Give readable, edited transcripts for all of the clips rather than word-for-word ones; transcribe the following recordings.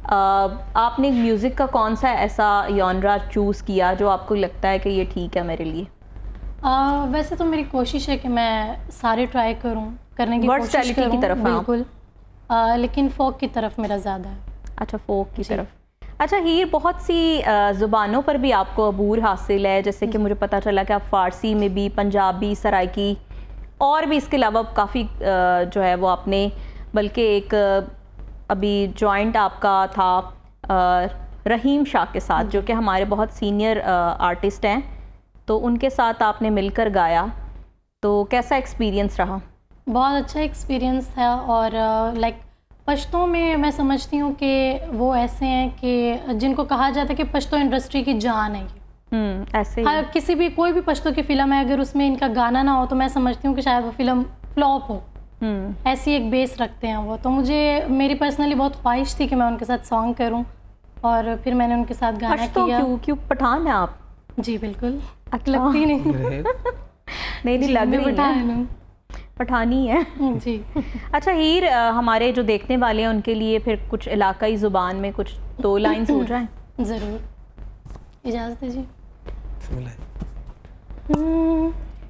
आपने म्यूज़िक का कौन सा ऐसा जॉनरा चूज़ किया जो आपको लगता है कि ये ठीक है मेरे लिए? वैसे तो मेरी कोशिश है कि मैं सारे ट्राई करने की कोशिश वर्सटैलिटी करूं, की तरफ हैं आप? बिल्कुल। लेकिन फोक की तरफ मेरा ज़्यादा है। अच्छा, फोक की तरफ। अच्छा हीर, बहुत सी ज़ुबानों पर भी आपको अबूर हासिल है, जैसे कि मुझे पता चला कि आप फ़ारसी में भी, पंजाबी, सराइकी और भी इसके अलावा काफ़ी जो है वो आपने, बल्कि एक अभी जॉइंट आपका था रहीम शाह के साथ, जो कि हमारे बहुत सीनियर आर्टिस्ट हैं, तो उनके साथ आपने मिलकर गाया, तो कैसा एक्सपीरियंस रहा? बहुत अच्छा एक्सपीरियंस था। और लाइक पश्तो में मैं समझती हूँ कि वो ऐसे हैं कि जिनको कहा जाता है कि पश्तो इंडस्ट्री की जान है ये। ऐसे हर किसी भी कोई भी पश्तो की फ़िल्म है, अगर उसमें इनका गाना ना हो तो मैं समझती हूँ कि शायद वो फ़िल्म फ्लॉप हो। ऐसी एक बेस रखते हैं वो। तो मुझे, मेरी पर्सनली बहुत ख्वाहिश थी कि मैं उनके साथ सॉन्ग करूँ, और फिर मैंने उनके साथ गाना किया। क्यों पठान है आप? जी बिल्कुल। अच्छा। लगती नहीं नहीं लग रही है, पठानी है जी। अच्छा हीर, हमारे जो देखने वाले हैं उनके लिए फिर कुछ इलाकाई ज़ुबान में कुछ 2 लाइन्स हो जाएं? ज़रूर, इजाज़त दीजिए।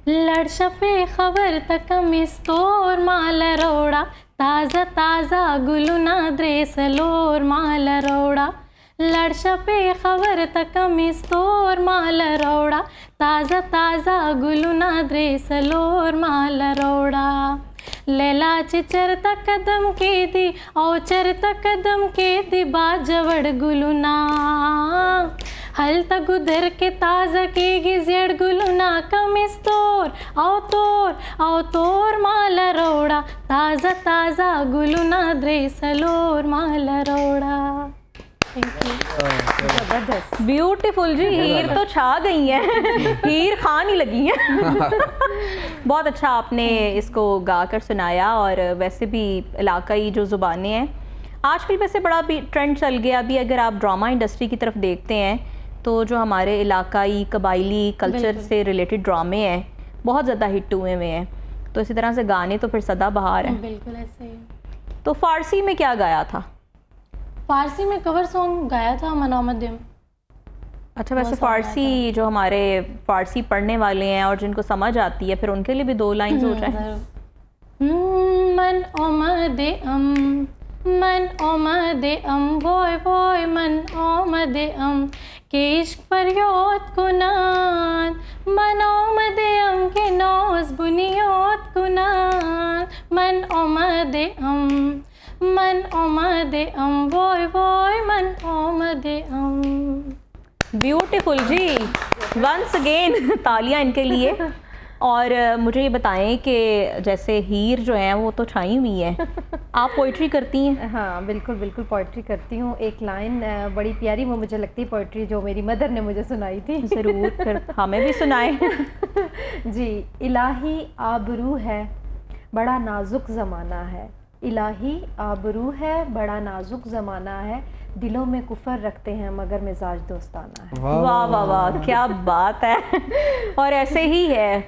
लड़ शफे खबर तक मिस्तोर माल रोड़ा, ताज़ा ताज़ा गुलुना द्रेस लोर माल रोड़ा। लड़ शफे खबर तक मिस्तोर माल रोड़ा, ताज़ा ताज़ा गुलुना द्रेस लोर माल रोड़ा। लेला चिचर तक कदम के दी, औचर तक कदम के दी, बाजवड़ गुलुना। हल तक उधर के ताज़ा के गिजड़ गुलुना, कमिस तोर आओ तोर माल रोड़ा, ताज़ा ताज़ा गुलुना द्रेसलोर माल रोड़ा। जबरदस्त, ब्यूटीफुल जी। हीर तो छा गई हैं हीर खान ही लगी हैं बहुत अच्छा आपने इसको गा कर सुनाया। और वैसे भी इलाकाई जो ज़ुबानें हैं आजकल वैसे बड़ा भी ट्रेंड चल गया। अभी अगर आप ड्रामा इंडस्ट्री की तरफ देखते हैं तो जो हमारे इलाकाई कबायली कल्चर से रिलेटेड ड्रामे हैं बहुत ज़्यादा हिट हुए हैं, तो इसी तरह से गाने तो फिर सदाबहार हैं। बिल्कुल ऐसे ही। तो फ़ारसी में क्या गाया था? फ़ारसी में कवर सॉन्ग गाया था मनामदिम। अच्छा, वैसे फ़ारसी जो हमारे फ़ारसी पढ़ने वाले हैं और जिनको समझ आती है, फिर उनके लिए भी 2 लाइन्स हो जाए। मन ओमदे अम वोय वोय मन ओमदे अम के इश्क फरियाद कुनान, मन ओमदे अम के नौज बुनियाद कुनान। मन ओमदे अम वोय वोय मन ओमदे अम। ब्यूटीफुल जी, वंस अगेन तालियां इनके लिए। और मुझे ये बताएं कि जैसे हीर जो हैं वो तो छाई हुई हैं, आप पोइट्री करती हैं? हाँ बिल्कुल बिल्कुल, पोइट्री करती हूँ। एक लाइन बड़ी प्यारी वो मुझे लगती है पोइट्री, जो मेरी मदर ने मुझे सुनाई थी। ज़रूर, फिर हमें भी सुनाएं जी। इलाही आबरू है बड़ा नाजुक ज़माना है, इलाही आबरू है बड़ा नाजुक ज़माना है, दिलों में कुफर रखते हैं मगर मिजाज दोस्ताना है। वाह वाह वाह, क्या बात है। और ऐसे ही है,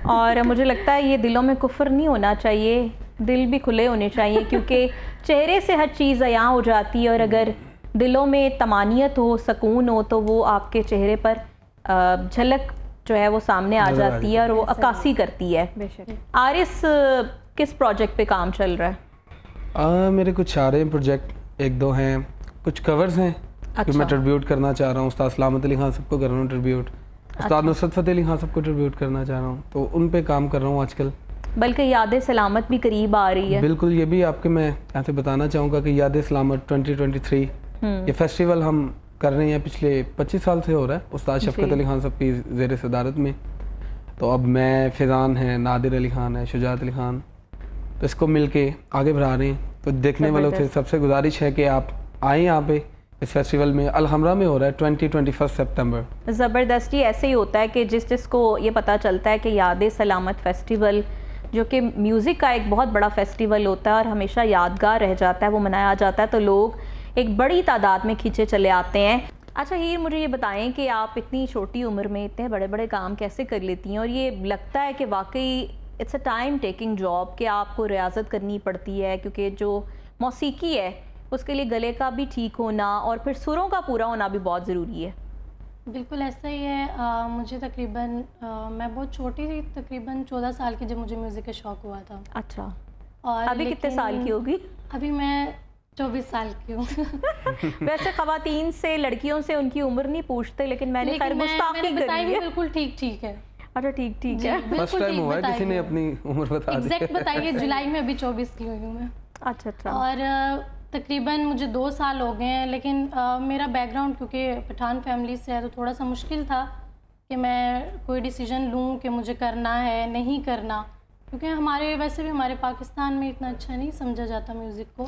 और मुझे लगता है ये दिलों में कुफर नहीं होना चाहिए, दिल भी खुले होने चाहिए, क्योंकि चेहरे से हर चीज़ अयां हो जाती है, और अगर दिलों में तमानियत हो, सुकून हो, तो वो आपके चेहरे पर झलक जो है वो सामने आ जाती है और वो अक्कासी करती है। आरिस, किस प्रोजेक्ट पे काम चल रहा है? मेरे कुछ सारे प्रोजेक्ट, 1-2 हैं, कुछ कवर्स हैं। अच्छा। मैं ट्रिब्यूट करना चाह रहा हूँ, उस्ताद सलामत अली खान सबको कर रहा हूँ ट्रिब्यूट, उस्ताद नुसरत फ़तेह अली खान सबको ट्रिब्यूट करना चाह रहा हूँ, तो उन पे काम कर रहा हूँ आजकल। बल्कि याद सलामत भी करीब आ रही है। बिल्कुल, ये भी आपके मैं यहाँ से बताना चाहूँगा कि याद सलामत 2023 ये फेस्टिवल हम कर रहे हैं, पिछले 25 साल से हो रहा है, उस्ताद शफ़क़त अली खान सब की ज़ेर सदारत में। तो अब मैं, फ़ैज़ान है, नादिर अली खान है, शुजात अली खान, तो इसको मिल के आगे बढ़ा रहे हैं। तो देखने वालों से सबसे गुजारिश है कि आप आएँ यहाँ पे इस फेस्टिवल में। अलहमरा में हो रहा है 21 सितंबर। ज़बरदस्त। ही ऐसे ही होता है कि जिसको ये पता चलता है कि याद सलामत फेस्टिवल, जो कि म्यूज़िक का एक बहुत बड़ा फेस्टिवल होता है और हमेशा यादगार रह जाता है, वो मनाया जाता है, तो लोग एक बड़ी तादाद में खींचे चले आते हैं। अच्छा हीर, मुझे ये बताएं कि आप इतनी छोटी उम्र में इतने बड़े बड़े काम कैसे कर लेती हैं? और ये लगता है कि वाकई it's a time taking job, कि आपको रियाजत करनी पड़ती है, क्योंकि जो मौसीकी है उसके लिए गले का भी ठीक होना और फिर सुरों का पूरा होना भी बहुत ज़रूरी है। बिल्कुल ऐसा ही है। मुझे तकरीबन मैं बहुत छोटी थी, तकरीबन 14 साल की, जब मुझे म्यूज़िक का शौक़ हुआ था। अच्छा, और अभी कितने साल की होगी? अभी मैं 24 साल की हूँ। वैसे ख़वातीन से, लड़कियों से उनकी उम्र नहीं पूछते, लेकिन मैंने खैर गुस्ताखी मैंने बताई करी भी है। बिल्कुल ठीक ठीक है। अच्छा, ठीक ठीक जी, है। बिल्कुल फर्स्ट टाइम ठीक हुआ है बताई किसी ने है। अपनी उम्र बता दी। एग्जैक्ट बताइए, जुलाई में अभी 24 की हुई हूँ मैं। अच्छा अच्छा। और तकरीबन मुझे 2 साल हो गए हैं, लेकिन मेरा बैकग्राउंड क्योंकि पठान फैमिली से है तो थोड़ा सा मुश्किल था कि मैं कोई डिसीजन लूँ कि मुझे करना है नहीं करना, क्योंकि हमारे वैसे भी हमारे पाकिस्तान में इतना अच्छा नहीं समझा जाता म्यूज़िक को।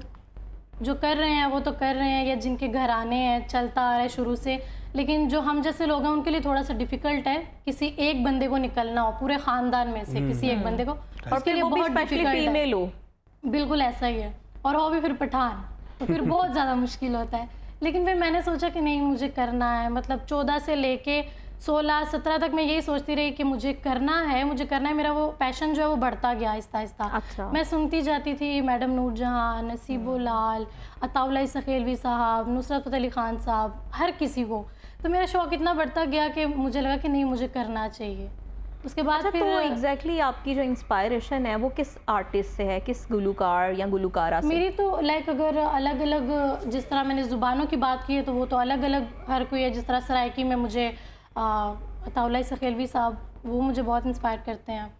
जो कर रहे हैं वो तो कर रहे हैं, या जिनके घराने हैं चलता आ रहा है शुरू से, लेकिन जो हम जैसे लोग हैं उनके लिए थोड़ा सा डिफ़िकल्ट है किसी एक बंदे को निकलना हो पूरे ख़ानदान में से किसी एक बंदे को, और फिर वो भी स्पेशली फीमेल हो। बिल्कुल ऐसा ही है, और वो भी फिर पठान, तो फिर बहुत ज़्यादा मुश्किल होता है। लेकिन फिर मैंने सोचा कि नहीं, मुझे करना है। मतलब 14 से लेके 16-17 तक मैं यही सोचती रही कि मुझे करना है, मुझे करना है। मेरा वो पैशन जो है वो बढ़ता गया आहिस्ता आहिस्ता। अच्छा। मैं सुनती जाती थी मैडम नूरजहां, नसीबुल लाल, अताउल्लाह सखेलवी साहब, नुसरत फ़तेह अली ख़ान साहब, हर किसी को। तो मेरा शौक़ इतना बढ़ता गया कि मुझे लगा कि नहीं, मुझे करना चाहिए। उसके बाद अच्छा, फिर तो एग्जैक्टली आपकी जो इंस्पायरेशन है वो किस आर्टिस्ट से है, किस गुलूकार या गुलूकारा से? मेरी तो लाइक अगर अलग अलग, जिस तरह मैंने ज़ुबानों की बात की है तो वो तो अलग अलग हर कोई है। जिस तरह सराइकी में मुझे अताउल्लाह सखेलवी साहब, वो मुझे बहुत इंस्पायर करते हैं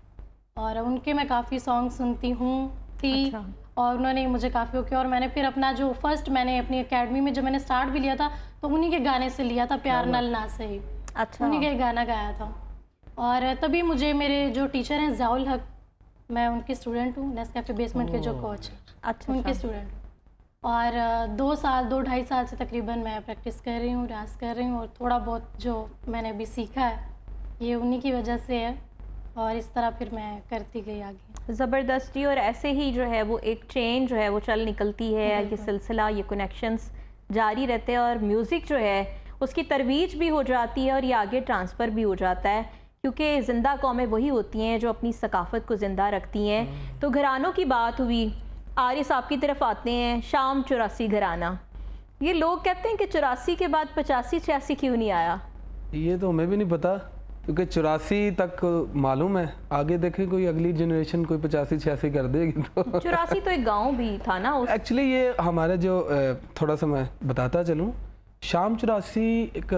और उनके मैं काफ़ी सॉन्ग सुनती हूँ थी। अच्छा। और उन्होंने मुझे काफ़ी वो किया, और मैंने फिर अपना जो फर्स्ट मैंने अपनी एकेडमी में जब मैंने स्टार्ट भी लिया था तो उन्हीं के गाने से लिया था, प्यार नल ना सही, अच्छा। उन्हीं का गाना गाया था। और तभी मुझे मेरे जो टीचर हैं ज़ियाउल हक, मैं उनकी स्टूडेंट हूँ, नेस्कैफे बेसमेंट के जो कोच, अच्छा उनके अच्छा। स्टूडेंट। और 2-2.5 साल से तकरीबन मैं प्रैक्टिस कर रही हूँ, रियाज कर रही हूँ, और थोड़ा बहुत जो मैंने अभी सीखा है ये उन्हीं की वजह से है, और इस तरह फिर मैं करती गई आगे। ज़बरदस्ती। और ऐसे ही जो है वो एक चेन जो है वो चल निकलती है, ये सिलसिला, ये कनेक्शंस जारी रहते हैं, और म्यूज़िक जो है उसकी तरवीज भी हो जाती है और ये आगे ट्रांसफ़र भी हो जाता है, क्योंकि ज़िंदा कौमें वही होती हैं जो अपनी सकाफ़त को ज़िंदा रखती हैं। तो घरानों की बात हुई, आर्य साहब की तरफ आते हैं। शाम 84 घराना, ये लोग कहते हैं कि 84 के बाद 85-86 क्यों नहीं आया? ये तो हमें भी नहीं पता, क्योंकि 84 तक मालूम है, आगे देखें कोई अगली जनरेशन कोई 85-86 कर देगी तो 84 तो एक गांव भी था ना उस। एक्चुअली ये हमारे जो थोड़ा सा मैं बताता चलूँ, शाम 84 एक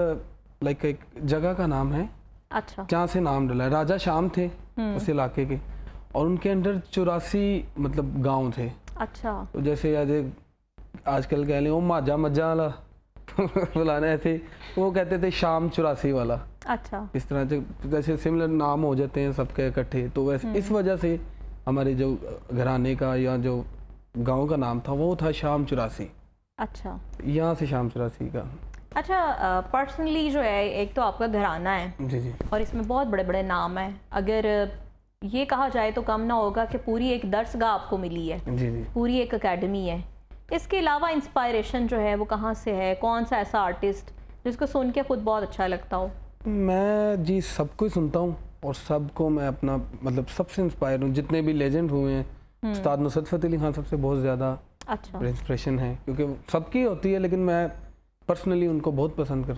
लाइक एक जगह का नाम है, अच्छा। जहाँ से नाम डला है। राजा शाम थे उस इलाके के, और उनके अंडर 84 मतलब गांव थे। अच्छा। तो जैसे आज आजकल कह लें वो माजा मज्जा वाला बुलाना, ऐसे वो कहते थे शाम 84 वाला। अच्छा। इस तरह से जैसे सिमिलर नाम हो जाते हैं सबके इकट्ठे, तो वैसे इस वजह से हमारे जो घराने का या जो गांव का नाम था वो था शाम 84। अच्छा। यहाँ से शाम 84 का। अच्छा, पर्सनली जो है एक तो आपका घराना है जी जी। और इसमें बहुत बड़े बड़े नाम हैं। अगर ये कहा जाए तो कम ना होगा कि पूरी एक दर्सगाह आपको मिली है, जी जी। पूरी एक एकेडमी है। इसके अलावा इंस्पायरेशन जो है वो कहाँ से है? कौन सा ऐसा आर्टिस्ट जिसको सुन के खुद बहुत अच्छा लगता हो? मैं जी सबको ही सुनता हूँ और सबको मैं अपना मतलब सबसे इंस्पायर हूँ। जितने भी लेजेंड हुए हैं, उस्ताद नुसरत फ़तेह अली ख़ान सबसे बहुत ज़्यादा अच्छा। इंस्पिरेशन है, क्योंकि सबकी होती है लेकिन मैं पर्सनली उनको बहुत पसंद करता हूँ।